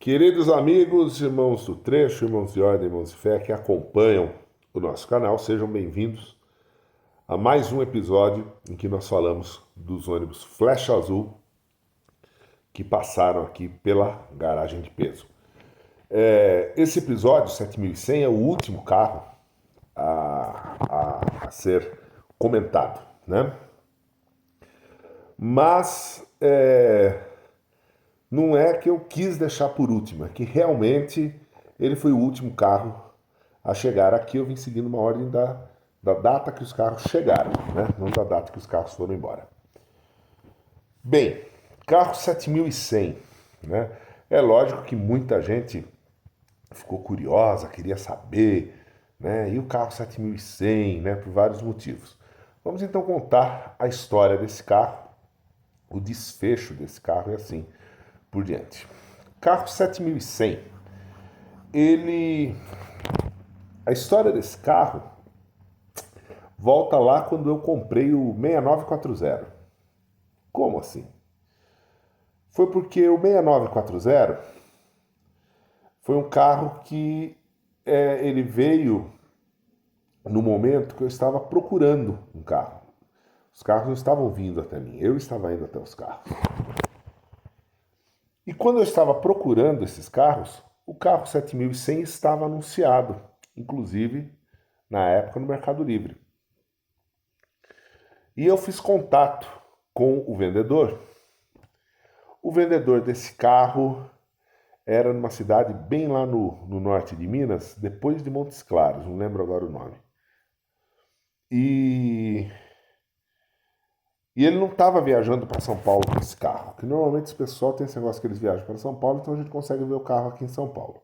Queridos amigos, irmãos do trecho, irmãos de ordem, irmãos de fé que acompanham o nosso canal, sejam bem-vindos a mais um episódio em que nós falamos dos ônibus Flecha Azul que passaram aqui pela garagem de peso. Esse episódio, 7100, é o último carro a ser comentado, né? Mas não é que eu quis deixar por último, é que realmente ele foi o último carro a chegar aqui. Eu vim seguindo uma ordem da data que os carros chegaram, né? Não da data que os carros foram embora. Bem, carro 7100, né? É lógico que muita gente ficou curiosa, queria saber, né? E o carro 7100, né? Por vários motivos. Vamos então contar a história desse carro, o desfecho desse carro e assim por diante. Carro 7100, a história desse carro volta lá quando eu comprei o 6940. Como assim? Foi porque o 6940 foi um carro que ele veio no momento que eu estava procurando um carro. Os carros não estavam vindo até mim, eu estava indo até os carros. E quando eu estava procurando esses carros, o carro 7100 estava anunciado, inclusive na época no Mercado Livre. E eu fiz contato com o vendedor. O vendedor desse carro era numa cidade bem lá no norte de Minas, depois de Montes Claros, não lembro agora o nome. E ele não estava viajando para São Paulo com esse carro, que normalmente esse pessoal tem esse negócio que eles viajam para São Paulo, então a gente consegue ver o carro aqui em São Paulo.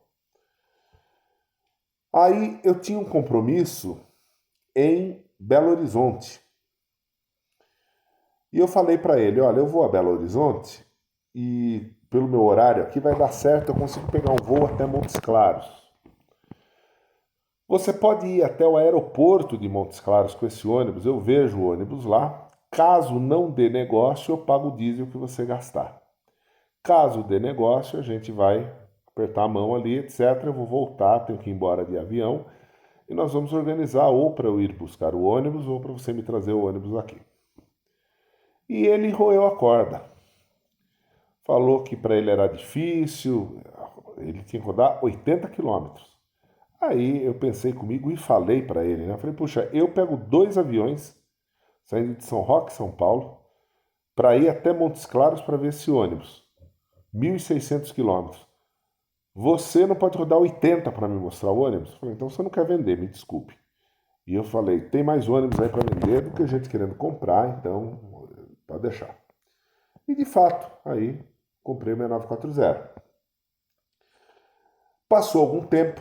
Aí eu tinha um compromisso em Belo Horizonte. E eu falei para ele, olha, eu vou a Belo Horizonte e pelo meu horário aqui vai dar certo, eu consigo pegar um voo até Montes Claros. Você pode ir até o aeroporto de Montes Claros com esse ônibus, eu vejo o ônibus lá. Caso não dê negócio, eu pago o diesel que você gastar. Caso dê negócio, a gente vai apertar a mão ali, etc. Eu vou voltar, tenho que ir embora de avião e nós vamos organizar ou para eu ir buscar o ônibus ou para você me trazer o ônibus aqui. E ele roeu a corda. Falou que para ele era difícil, ele tinha que rodar 80 quilômetros. Aí eu pensei comigo e falei para ele, né? Eu falei, puxa, eu pego 2 aviões saindo de São Roque, São Paulo, para ir até Montes Claros para ver esse ônibus. 1.600 quilômetros. Você não pode rodar 80 para me mostrar o ônibus? Eu falei, então você não quer vender, me desculpe. E eu falei, tem mais ônibus aí para vender do que gente querendo comprar, então pode deixar. E de fato, aí comprei o 6940. Passou algum tempo,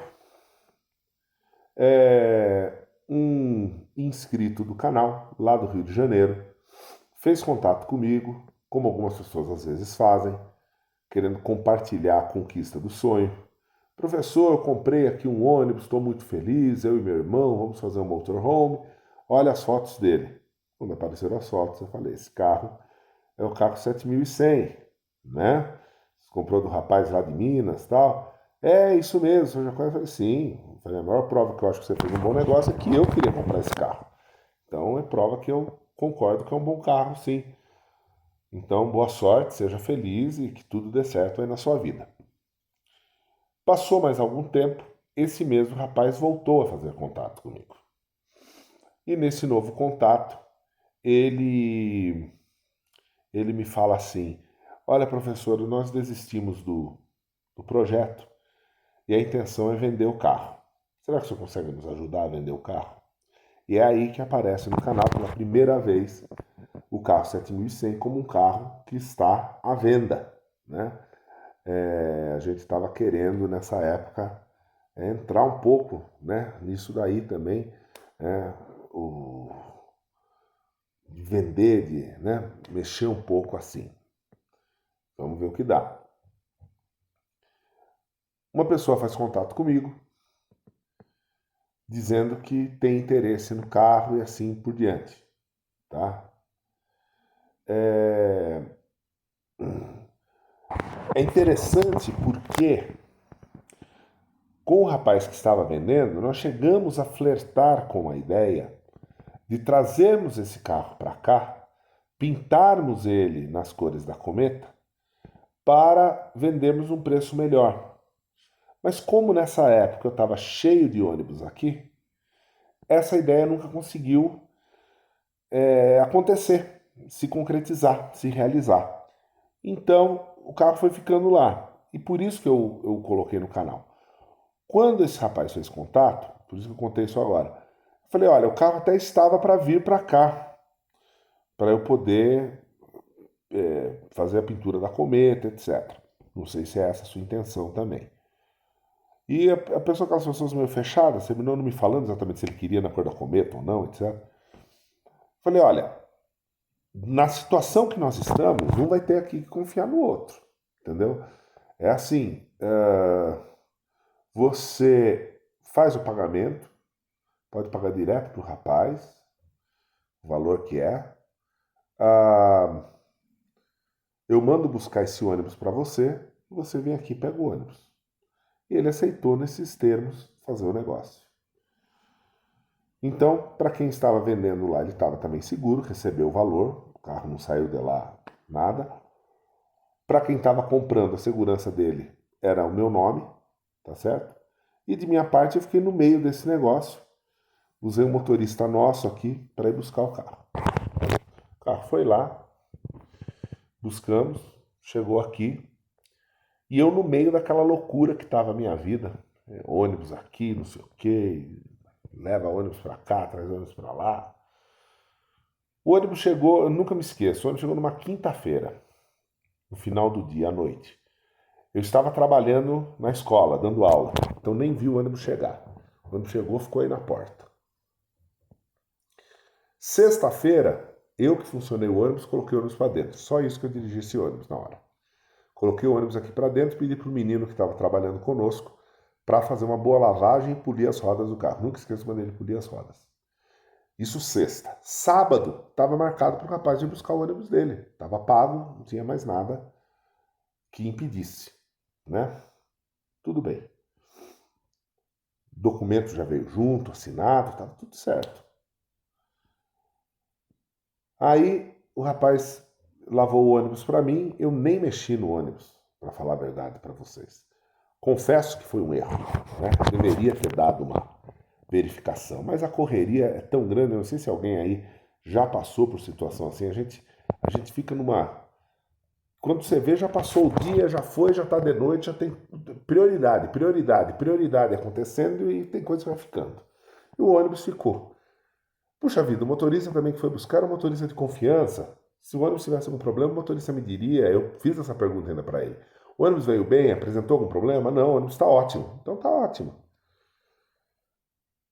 um inscrito do canal, lá do Rio de Janeiro, fez contato comigo, como algumas pessoas às vezes fazem, querendo compartilhar a conquista do sonho. Professor, eu comprei aqui um ônibus, estou muito feliz, eu e meu irmão, vamos fazer um motorhome. Olha as fotos dele. Quando apareceram as fotos, eu falei, esse carro é o carro 7100, né? Você comprou do rapaz lá de Minas, tal. É isso mesmo, senhor Jacó. Eu falei, sim. Eu falei, a maior prova que eu acho que você fez um bom negócio é que eu queria comprar esse carro. Então é prova que eu concordo que é um bom carro, sim. Então, boa sorte, seja feliz e que tudo dê certo aí na sua vida. Passou mais algum tempo, esse mesmo rapaz voltou a fazer contato comigo. E nesse novo contato, ele me fala assim: olha, professor, nós desistimos do projeto e a intenção é vender o carro. Será que o senhor consegue nos ajudar a vender o carro? E é aí que aparece no canal pela primeira vez o carro 7100 como um carro que está à venda, né? A gente estava querendo nessa época entrar um pouco, né, nisso daí também, né, de vender, né, mexer um pouco assim. Vamos ver o que dá. Uma pessoa faz contato comigo, dizendo que tem interesse no carro e assim por diante, tá? É interessante porque, com o rapaz que estava vendendo, nós chegamos a flertar com a ideia de trazermos esse carro para cá, pintarmos ele nas cores da Cometa, para vendermos um preço melhor. Mas como nessa época eu estava cheio de ônibus aqui, essa ideia nunca conseguiu acontecer, se concretizar, se realizar. Então o carro foi ficando lá. E por isso que eu coloquei no canal. Quando esse rapaz fez contato, por isso que eu contei isso agora, eu falei, olha, o carro até estava para vir para cá, para eu poder fazer a pintura da cometa, etc. Não sei se é essa a sua intenção também. E a pessoa, aquelas pessoas meio fechadas, terminou não me falando exatamente se ele queria na cor da cometa ou não, etc. Falei, olha, na situação que nós estamos, um vai ter aqui que confiar no outro, entendeu? É assim, você faz o pagamento, pode pagar direto para o rapaz, o valor que é. Eu mando buscar esse ônibus para você, e você vem aqui e pega o ônibus. E ele aceitou nesses termos fazer o negócio. Então, para quem estava vendendo lá, ele estava também seguro, recebeu o valor, o carro não saiu de lá nada. Para quem estava comprando, a segurança dele era o meu nome, tá certo? E de minha parte, eu fiquei no meio desse negócio. Usei um motorista nosso aqui para ir buscar o carro. O carro foi lá, buscamos, chegou aqui. E eu no meio daquela loucura que estava a minha vida. Ônibus aqui, não sei o quê, leva ônibus para cá, traz ônibus para lá. O ônibus chegou, eu nunca me esqueço, o ônibus chegou numa quinta-feira, no final do dia, à noite. Eu estava trabalhando na escola, dando aula, então nem vi o ônibus chegar. O ônibus chegou, ficou aí na porta. Sexta-feira, eu que funcionei o ônibus, coloquei o ônibus para dentro. Só isso que eu dirigi esse ônibus na hora. Coloquei o ônibus aqui para dentro e pedi para o menino que estava trabalhando conosco para fazer uma boa lavagem e polir as rodas do carro. Nunca esqueço quando ele polia as rodas. Isso sexta. Sábado, estava marcado para o rapaz ir buscar o ônibus dele. Estava pago, não tinha mais nada que impedisse, né? Tudo bem. O documento já veio junto, assinado, estava tudo certo. Aí o rapaz lavou o ônibus para mim, eu nem mexi no ônibus, para falar a verdade para vocês. Confesso que foi um erro, né? Deveria ter dado uma verificação, mas a correria é tão grande, eu não sei se alguém aí já passou por situação assim, a gente fica numa... Quando você vê, já passou o dia, já foi, já está de noite, já tem prioridade acontecendo e tem coisa que vai ficando. E o ônibus ficou. Puxa vida, o motorista também que foi buscar, o motorista de confiança. Se o ônibus tivesse algum problema, o motorista me diria, eu fiz essa pergunta ainda para ele. O ônibus veio bem, apresentou algum problema? Não, o ônibus está ótimo. Então está ótimo.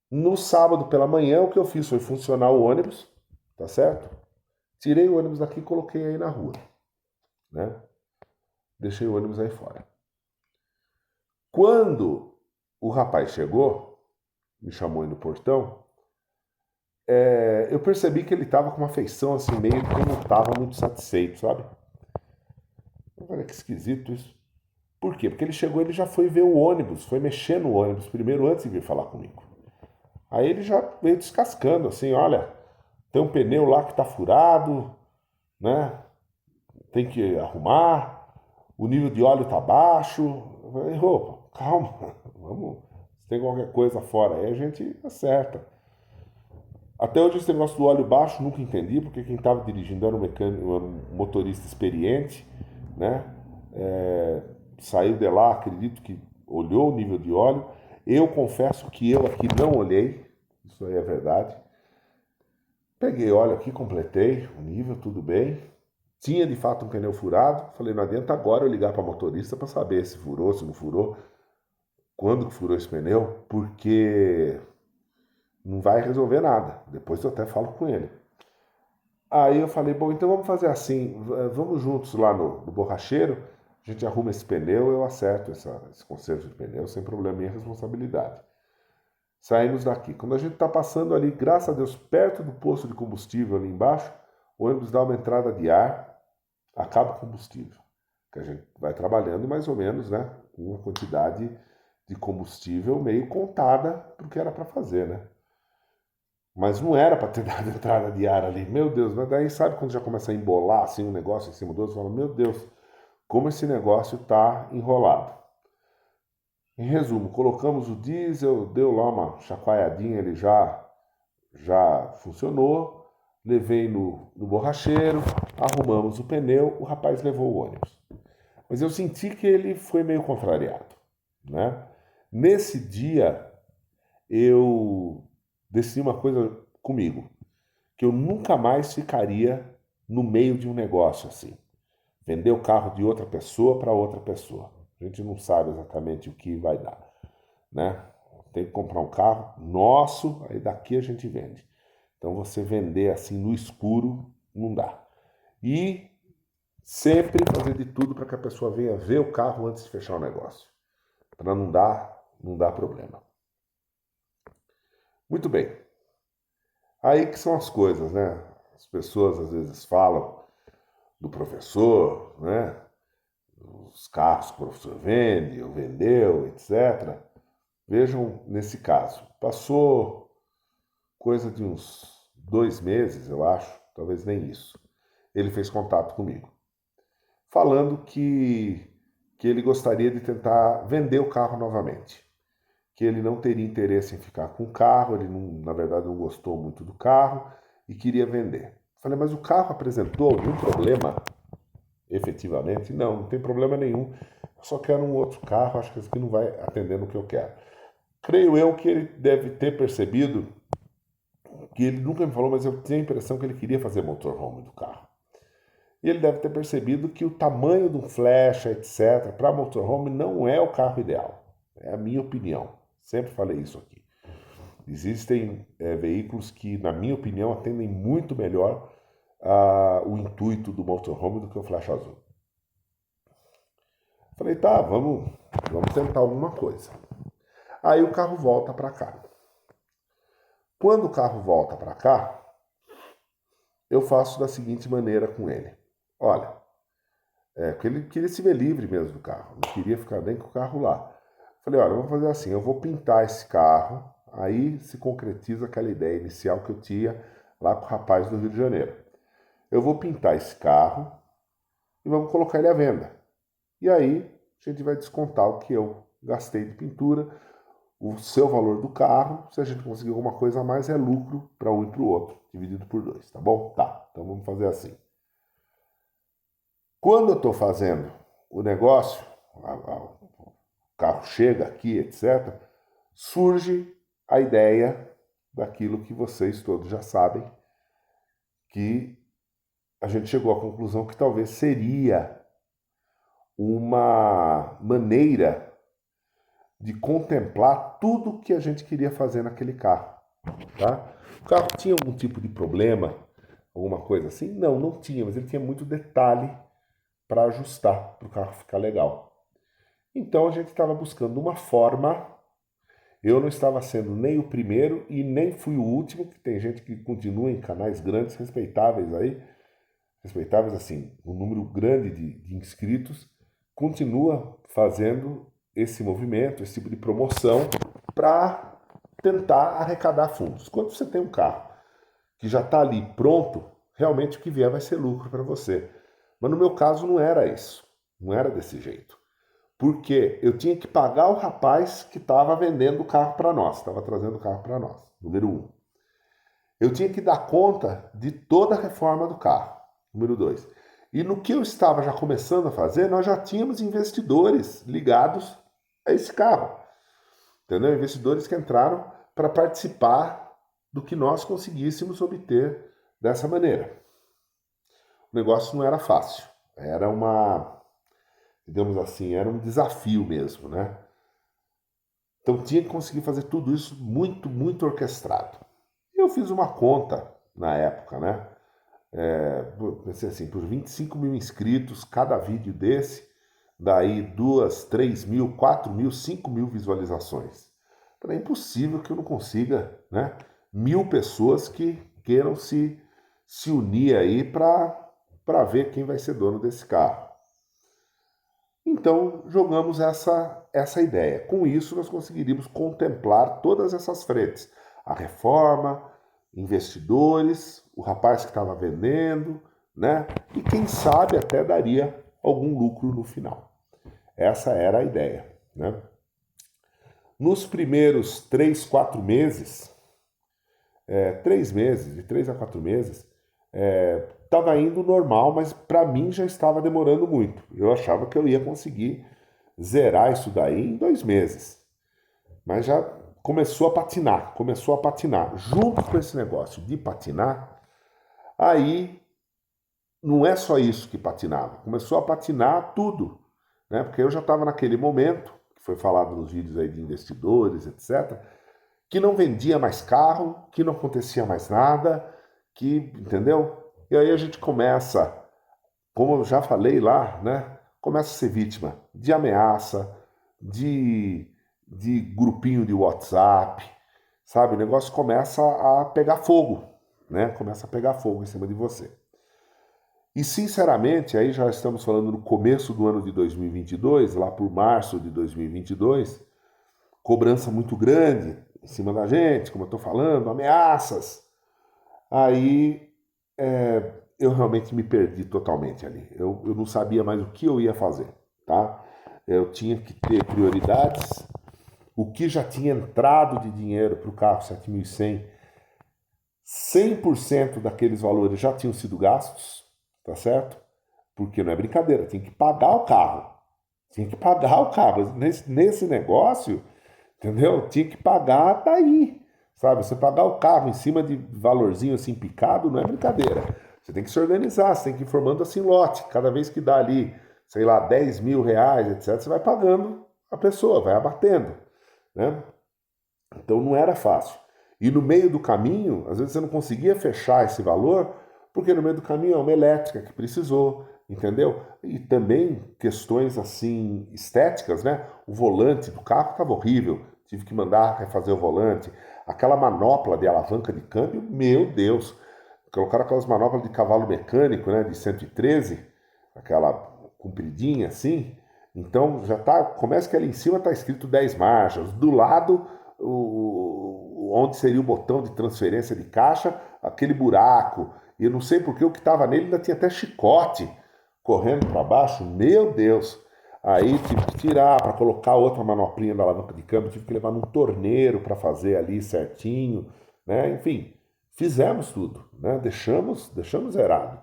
No sábado pela manhã, o que eu fiz foi funcionar o ônibus, tá certo? Tirei o ônibus daqui e coloquei aí na rua, né? Deixei o ônibus aí fora. Quando o rapaz chegou, me chamou aí no portão, eu percebi que ele estava com uma feição assim, meio que não estava muito satisfeito, sabe? Eu falei, que esquisito isso. Por quê? Porque ele chegou, ele já foi ver o ônibus, foi mexer no ônibus primeiro antes de vir falar comigo. Aí ele já veio descascando, assim, olha, tem um pneu lá que tá furado, né? Tem que arrumar, o nível de óleo tá baixo. Eu falei, roupa, calma, vamos, se tem qualquer coisa fora aí, a gente acerta. Até hoje esse negócio do óleo baixo nunca entendi, porque quem estava dirigindo era um mecânico, era um motorista experiente, né? Saiu de lá, acredito que olhou o nível de óleo. Eu confesso que eu aqui não olhei, isso aí é verdade. Peguei óleo aqui, completei o nível, tudo bem. Tinha de fato um pneu furado. Falei, não adianta agora eu ligar para motorista para saber se furou, se não furou, quando que furou esse pneu, porque não vai resolver nada. Depois eu até falo com ele. Aí eu falei, bom, então vamos fazer assim, vamos juntos lá no borracheiro, a gente arruma esse pneu, eu acerto esse conserto de pneu sem problema, minha responsabilidade. Saímos daqui. Quando a gente está passando ali, graças a Deus, perto do posto de combustível ali embaixo, o ônibus dá uma entrada de ar, acaba o combustível. que a gente vai trabalhando mais ou menos, né, com uma quantidade de combustível meio contada para o que era para fazer, né? Mas não era para ter dado entrada de ar ali. Meu Deus, mas daí sabe quando já começa a embolar assim um negócio em cima do outro, você fala, meu Deus, como esse negócio está enrolado. Em resumo, colocamos o diesel, deu lá uma chacoalhadinha, ele já funcionou, levei no borracheiro, arrumamos o pneu, o rapaz levou o ônibus. Mas eu senti que ele foi meio contrariado, né? Nesse dia, eu decidi uma coisa comigo, que eu nunca mais ficaria no meio de um negócio assim. Vender o carro de outra pessoa para outra pessoa. A gente não sabe exatamente o que vai dar, né? Tem que comprar um carro nosso, aí daqui a gente vende. Então você vender assim no escuro não dá. E sempre fazer de tudo para que a pessoa venha ver o carro antes de fechar o negócio, para não dar problema. Muito bem. Aí que são as coisas, né? As pessoas às vezes falam do professor, né? Os carros que o professor vende ou vendeu, etc. Vejam nesse caso. Passou coisa de uns 2 meses, eu acho, talvez nem isso. Ele fez contato comigo, falando que ele gostaria de tentar vender o carro novamente. Que ele não teria interesse em ficar com o carro, ele não, na verdade não gostou muito do carro e queria vender. Falei, mas o carro apresentou algum problema efetivamente? Não, não tem problema nenhum. Eu só quero um outro carro, acho que esse aqui não vai atender no que eu quero. Creio eu que ele deve ter percebido, que ele nunca me falou, mas eu tenho a impressão que ele queria fazer motorhome do carro. E ele deve ter percebido que o tamanho do Flecha, etc., para motorhome não é o carro ideal. É a minha opinião. Sempre falei isso aqui. Existem veículos que, na minha opinião, atendem muito melhor o intuito do motorhome do que o Flecha Azul. Falei, tá, vamos tentar alguma coisa. Aí o carro volta para cá. Quando o carro volta para cá, eu faço da seguinte maneira com ele. Olha, porque ele queria se ver livre mesmo do carro, não queria ficar nem com o carro lá. Falei, olha, vamos fazer assim, eu vou pintar esse carro, aí se concretiza aquela ideia inicial que eu tinha lá com o rapaz do Rio de Janeiro. Eu vou pintar esse carro e vamos colocar ele à venda. E aí a gente vai descontar o que eu gastei de pintura, o seu valor do carro, se a gente conseguir alguma coisa a mais, é lucro para um e para o outro, dividido por 2, tá bom? Tá, então vamos fazer assim. Quando eu estou fazendo o negócio, o carro chega aqui, etc., surge a ideia daquilo que vocês todos já sabem, que a gente chegou à conclusão que talvez seria uma maneira de contemplar tudo que a gente queria fazer naquele carro, tá? O carro tinha algum tipo de problema, alguma coisa assim? Não, não tinha, mas ele tinha muito detalhe para ajustar, para o carro ficar legal. Então a gente estava buscando uma forma. Eu não estava sendo nem o primeiro e nem fui o último, que tem gente que continua em canais grandes, respeitáveis aí, respeitáveis assim, um número grande de inscritos, continua fazendo esse movimento, esse tipo de promoção para tentar arrecadar fundos. Quando você tem um carro que já está ali pronto, realmente o que vier vai ser lucro para você. Mas no meu caso não era isso, não era desse jeito. Porque eu tinha que pagar o rapaz que estava vendendo o carro para nós, estava trazendo o carro para nós, número 1. Eu tinha que dar conta de toda a reforma do carro, número 2. E no que eu estava já começando a fazer, nós já tínhamos investidores ligados a esse carro. Entendeu? Investidores que entraram para participar do que nós conseguíssemos obter dessa maneira. O negócio não era fácil, era digamos assim, era um desafio mesmo, né? Então tinha que conseguir fazer tudo isso muito, muito orquestrado. Eu fiz uma conta na época, né? Pensei assim, por 25 mil inscritos, cada vídeo desse, daí 2, 3 mil, 4 mil, 5 mil visualizações. É impossível que eu não consiga, né? 1.000 pessoas que queiram se unir aí para ver quem vai ser dono desse carro. Então, jogamos essa ideia. Com isso, nós conseguiríamos contemplar todas essas frentes. A reforma, investidores, o rapaz que estava vendendo, né? E quem sabe até daria algum lucro no final. Essa era a ideia, né? Nos primeiros 3, 4 meses, 3 meses, de 3 a 4 meses, estava indo normal, mas para mim já estava demorando muito. Eu achava que eu ia conseguir zerar isso daí em 2 meses. Mas já começou a patinar. Junto com esse negócio de patinar, aí não é só isso que patinava, começou a patinar tudo, né? Porque eu já estava naquele momento, que foi falado nos vídeos aí de investidores, etc., que não vendia mais carro, que não acontecia mais nada, que, entendeu? E aí a gente começa, como eu já falei lá, né? Começa a ser vítima de ameaça, de, de grupinho de WhatsApp, sabe? O negócio começa a pegar fogo, né? Começa a pegar fogo em cima de você. E, sinceramente, aí já estamos falando no começo do ano de 2022, lá por março de 2022, cobrança muito grande em cima da gente, como eu estou falando, ameaças. Aí eu realmente me perdi totalmente ali. Eu não sabia mais o que eu ia fazer, tá? Eu tinha que ter prioridades. O que já tinha entrado de dinheiro para o carro 7.100, 100% daqueles valores já tinham sido gastos, tá certo? Porque não é brincadeira, tinha que pagar o carro. Tinha que pagar o carro. Nesse negócio, entendeu? Tinha que pagar daí, sabe? Você pagar o carro em cima de valorzinho assim picado não é brincadeira. Você tem que se organizar, você tem que ir formando assim lote. Cada vez que dá ali, sei lá, 10 mil reais, etc., você vai pagando a pessoa, vai abatendo, né? Então não era fácil. E no meio do caminho, às vezes você não conseguia fechar esse valor, porque no meio do caminho é uma elétrica que precisou, entendeu? E também questões assim estéticas, né? O volante do carro estava horrível, tive que mandar refazer o volante. Aquela manopla de alavanca de câmbio, meu Deus! Colocaram aquelas manoplas de cavalo mecânico, né? De 113, aquela compridinha assim. Então já tá, começa que ali em cima está escrito 10 marchas, do lado onde seria o botão de transferência de caixa, aquele buraco. E eu não sei porque o que estava nele ainda tinha até chicote correndo para baixo. Meu Deus! Aí tive que tirar para colocar outra manoplinha da alavanca de câmbio, tive que levar num torneiro para fazer ali certinho, né? Enfim, fizemos tudo, né? Deixamos zerado.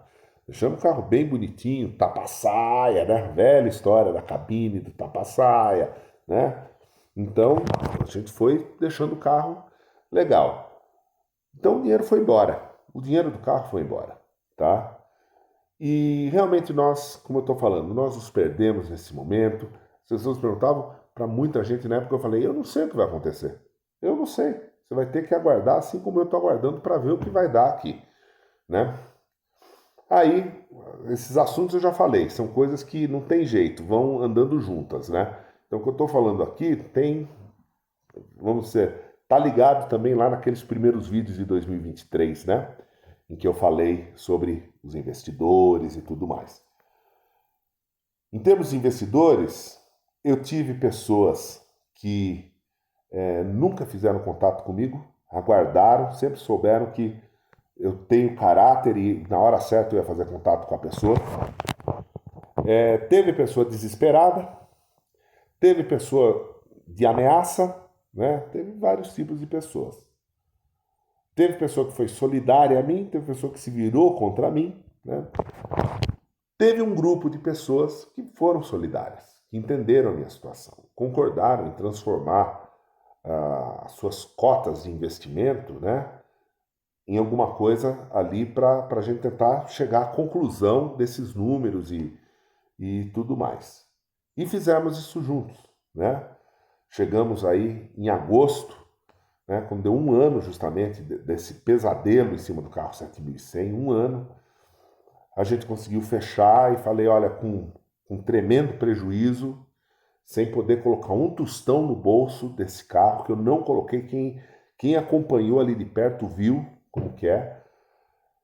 Deixamos o carro bem bonitinho, tapa-saia, né? Velha história da cabine do tapa-saia, né? Então, a gente foi deixando o carro legal. Então, o dinheiro foi embora. O dinheiro do carro foi embora, tá? E realmente nós, como eu estou falando, nós nos perdemos nesse momento. As pessoas perguntavam, para muita gente na época eu falei, eu não sei o que vai acontecer. Eu não sei. Você vai ter que aguardar, assim como eu estou aguardando, para ver o que vai dar aqui, né? Aí, esses assuntos eu já falei, são coisas que não tem jeito, vão andando juntas, né? Então, o que eu estou falando aqui tem, vamos dizer, tá ligado também lá naqueles primeiros vídeos de 2023, né? Em que eu falei sobre os investidores e tudo mais. Em termos de investidores, eu tive pessoas que nunca fizeram contato comigo, aguardaram, sempre souberam que eu tenho caráter e na hora certa eu ia fazer contato com a pessoa. Teve pessoa desesperada, teve pessoa de ameaça, né? Teve vários tipos de pessoas. Teve pessoa que foi solidária a mim, teve pessoa que se virou contra mim, né? Teve um grupo de pessoas que foram solidárias, que entenderam a minha situação, concordaram em transformar as suas cotas de investimento, né, em alguma coisa ali para a gente tentar chegar à conclusão desses números e tudo mais. E fizemos isso juntos, né? Chegamos aí em agosto, né, quando deu um ano justamente desse pesadelo em cima do carro 7.100, um ano, a gente conseguiu fechar e falei, olha, com tremendo prejuízo, sem poder colocar um tostão no bolso desse carro, que eu não coloquei, quem acompanhou ali de perto viu como que é.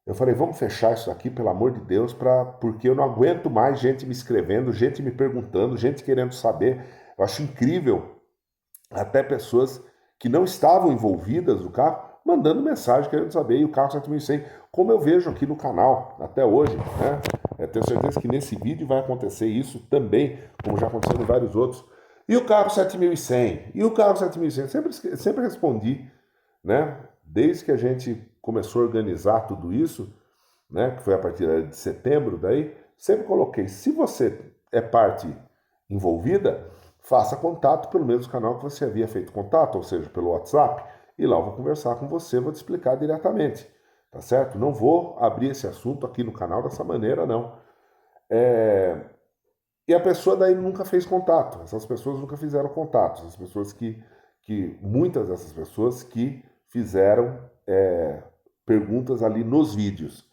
Eu falei, vamos fechar isso aqui, pelo amor de Deus, porque eu não aguento mais gente me escrevendo, gente me perguntando, gente querendo saber. Eu acho incrível até pessoas que não estavam envolvidas no carro, mandando mensagem querendo saber, e o carro 7100, como eu vejo aqui no canal, até hoje, né? Eu tenho certeza que nesse vídeo vai acontecer isso também, como já aconteceu em vários outros. E o carro 7100? E o carro 7100? Sempre respondi, né? Desde que a gente começou a organizar tudo isso, né? Que foi a partir de setembro, daí, sempre coloquei, se você é parte envolvida, faça contato pelo mesmo canal que você havia feito contato, ou seja, pelo WhatsApp, e lá eu vou conversar com você, vou te explicar diretamente, tá certo? Não vou abrir esse assunto aqui no canal dessa maneira, não. E a pessoa daí nunca fez contato, essas pessoas nunca fizeram contato, as pessoas muitas dessas pessoas que fizeram perguntas ali nos vídeos.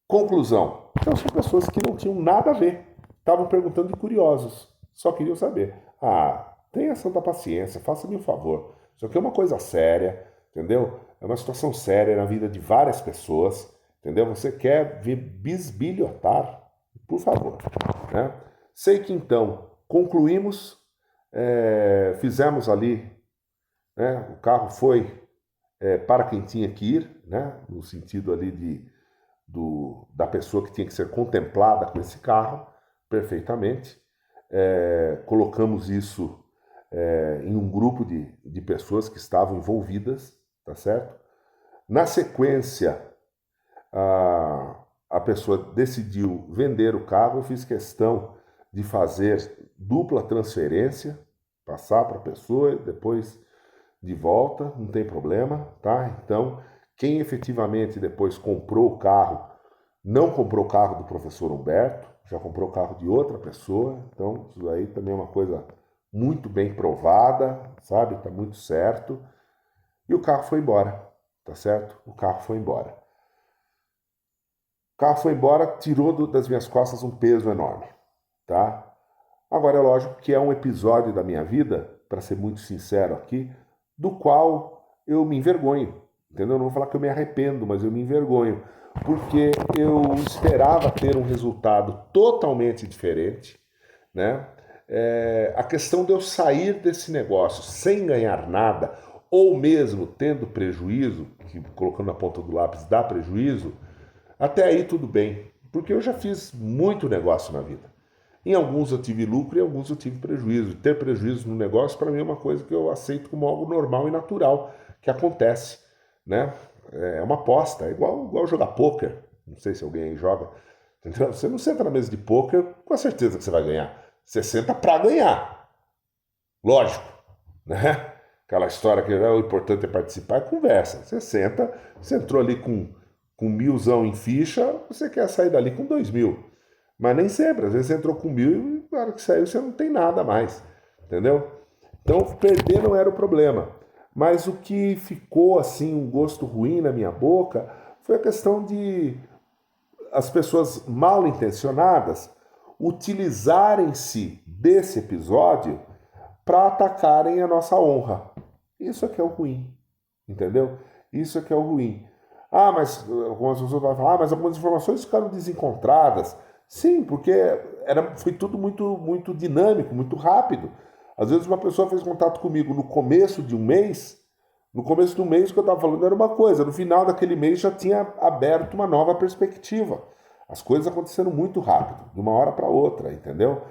Conclusão, então são pessoas que não tinham nada a ver, estavam perguntando de curiosos, só queriam saber. Ah, tenha santa paciência, faça-me um favor. Isso aqui é uma coisa séria, entendeu? É uma situação séria na vida de várias pessoas, entendeu? Você quer ver bisbilhotar? Por favor, né? Sei que então concluímos, fizemos ali, né? O carro foi para quem tinha que ir, né? No sentido ali da pessoa que tinha que ser contemplada com esse carro, perfeitamente. Colocamos isso em um grupo de pessoas que estavam envolvidas, tá certo? Na sequência, a pessoa decidiu vender o carro, eu fiz questão de fazer dupla transferência, passar para a pessoa e depois de volta, não tem problema, tá? Então, quem efetivamente depois comprou o carro, não comprou o carro do professor Humberto, já comprou o carro de outra pessoa, então isso aí também é uma coisa muito bem provada, sabe? Tá muito certo. E o carro foi embora, tá certo? O carro foi embora. O carro foi embora, tirou das minhas costas um peso enorme, tá? Agora é lógico que é um episódio da minha vida, para ser muito sincero aqui, do qual eu me envergonho, entendeu? Não vou falar que eu me arrependo, mas eu me envergonho, porque eu esperava ter um resultado totalmente diferente, né? A questão de eu sair desse negócio sem ganhar nada, ou mesmo tendo prejuízo, que colocando na ponta do lápis dá prejuízo, até aí tudo bem, porque eu já fiz muito negócio na vida. Em alguns eu tive lucro e em alguns eu tive prejuízo. Ter prejuízo no negócio, para mim, é uma coisa que eu aceito como algo normal e natural, que acontece, né? É uma aposta, é igual jogar pôquer. Não sei se alguém aí joga. Entendeu? Você não senta na mesa de pôquer com a certeza que você vai ganhar. Você senta para ganhar. Lógico, né? Aquela história que o importante é participar, é conversa. Você senta, você entrou ali com 1.000 em ficha, você quer sair dali com 2.000. Mas nem sempre, às vezes você entrou com 1.000 e na hora que saiu você não tem nada mais, entendeu? Então perder não era o problema. Mas o que ficou assim, um gosto ruim na minha boca, foi a questão de as pessoas mal intencionadas utilizarem-se desse episódio para atacarem a nossa honra. Isso é que é o ruim, entendeu? Isso é que é o ruim. Ah, mas algumas pessoas vão falar, mas algumas informações ficaram desencontradas. Sim, porque foi tudo muito, muito dinâmico, muito rápido. Às vezes uma pessoa fez contato comigo no começo de um mês, no começo do mês o que eu estava falando era uma coisa, no final daquele mês já tinha aberto uma nova perspectiva. As coisas aconteceram muito rápido, de uma hora para outra, entendeu?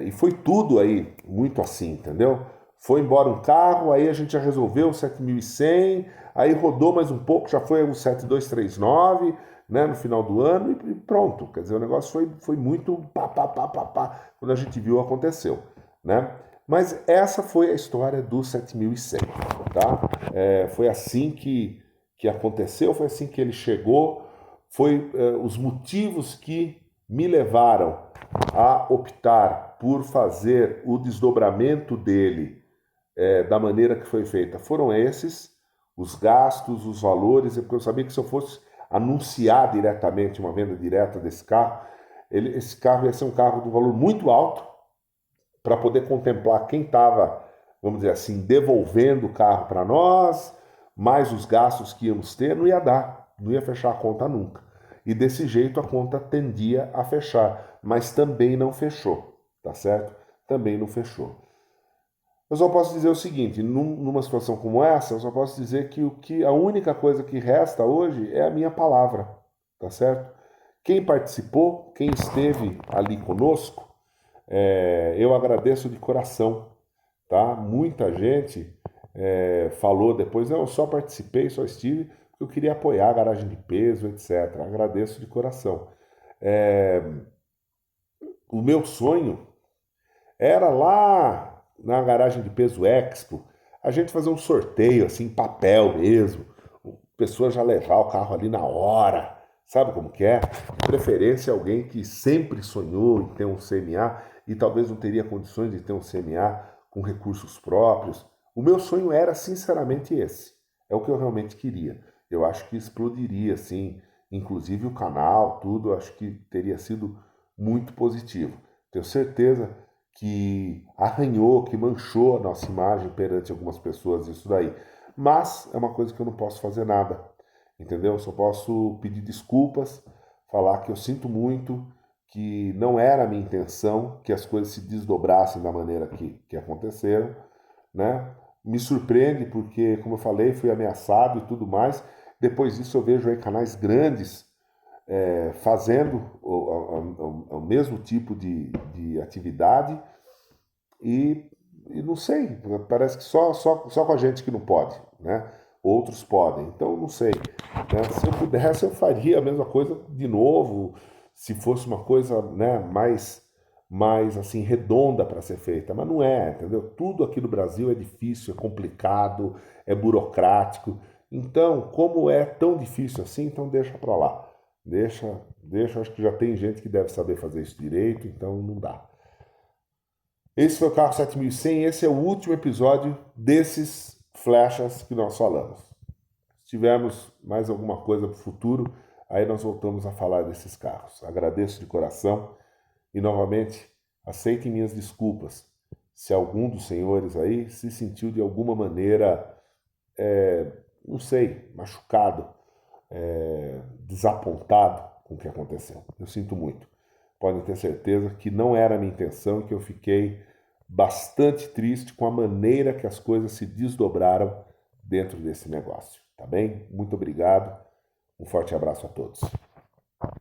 E foi tudo aí muito assim, entendeu? Foi embora um carro, aí a gente já resolveu o 7100, aí rodou mais um pouco, já foi o 7239, né, no final do ano e pronto. Quer dizer, o negócio foi muito pá, pá, pá, pá, pá, quando a gente viu aconteceu, né? Mas essa foi a história do 7100, tá? Foi assim que aconteceu, foi assim que ele chegou, foi os motivos que me levaram a optar por fazer o desdobramento dele da maneira que foi feita foram esses, os gastos, os valores, porque eu sabia que se eu fosse anunciar diretamente uma venda direta desse carro, esse carro ia ser um carro de um valor muito alto para poder contemplar quem estava, vamos dizer assim, devolvendo o carro para nós, mais os gastos que íamos ter, não ia dar, não ia fechar a conta nunca. E desse jeito a conta tendia a fechar, mas também não fechou, tá certo? Também não fechou. Eu só posso dizer o seguinte, numa situação como essa, eu só posso dizer que a única coisa que resta hoje é a minha palavra, tá certo? Quem participou, quem esteve ali conosco, eu agradeço de coração, tá? Muita gente falou depois, não, eu só participei, só estive, porque eu queria apoiar a garagem de peso, etc. Agradeço de coração. O meu sonho era lá na garagem de peso Expo, a gente fazer um sorteio, assim, papel mesmo, a pessoa já levar o carro ali na hora, sabe como que é? De preferência alguém que sempre sonhou em ter um CMA e talvez não teria condições de ter um CMA com recursos próprios. O meu sonho era sinceramente esse, é o que eu realmente queria. Eu acho que explodiria, assim, inclusive o canal, tudo, acho que teria sido muito positivo. Tenho certeza que arranhou, que manchou a nossa imagem perante algumas pessoas, isso daí. Mas é uma coisa que eu não posso fazer nada, entendeu? Eu só posso pedir desculpas, falar que eu sinto muito, que não era a minha intenção que as coisas se desdobrassem da maneira que aconteceram, né? Me surpreende porque, como eu falei, fui ameaçado e tudo mais. Depois disso eu vejo aí canais grandes fazendo o mesmo tipo de atividade e não sei, parece que só com a gente que não pode, né? Outros podem, então não sei. Né? Se eu pudesse, eu faria a mesma coisa de novo, se fosse uma coisa, né, mais assim redonda para ser feita, mas não é, entendeu? Tudo aqui no Brasil é difícil, é complicado, é burocrático. Então, como é tão difícil assim, então deixa para lá. Deixa, acho que já tem gente que deve saber fazer isso direito, então não dá. Esse foi o Carro 7100, esse é o último episódio desses flechas que nós falamos. Se tivermos mais alguma coisa para o futuro, aí nós voltamos a falar desses carros. Agradeço de coração e, novamente, aceitem minhas desculpas se algum dos senhores aí se sentiu de alguma maneira, não sei, machucado, desapontado com o que aconteceu. Eu sinto muito. Podem ter certeza que não era a minha intenção e que eu fiquei bastante triste com a maneira que as coisas se desdobraram dentro desse negócio. Tá bem? Muito obrigado. Um forte abraço a todos.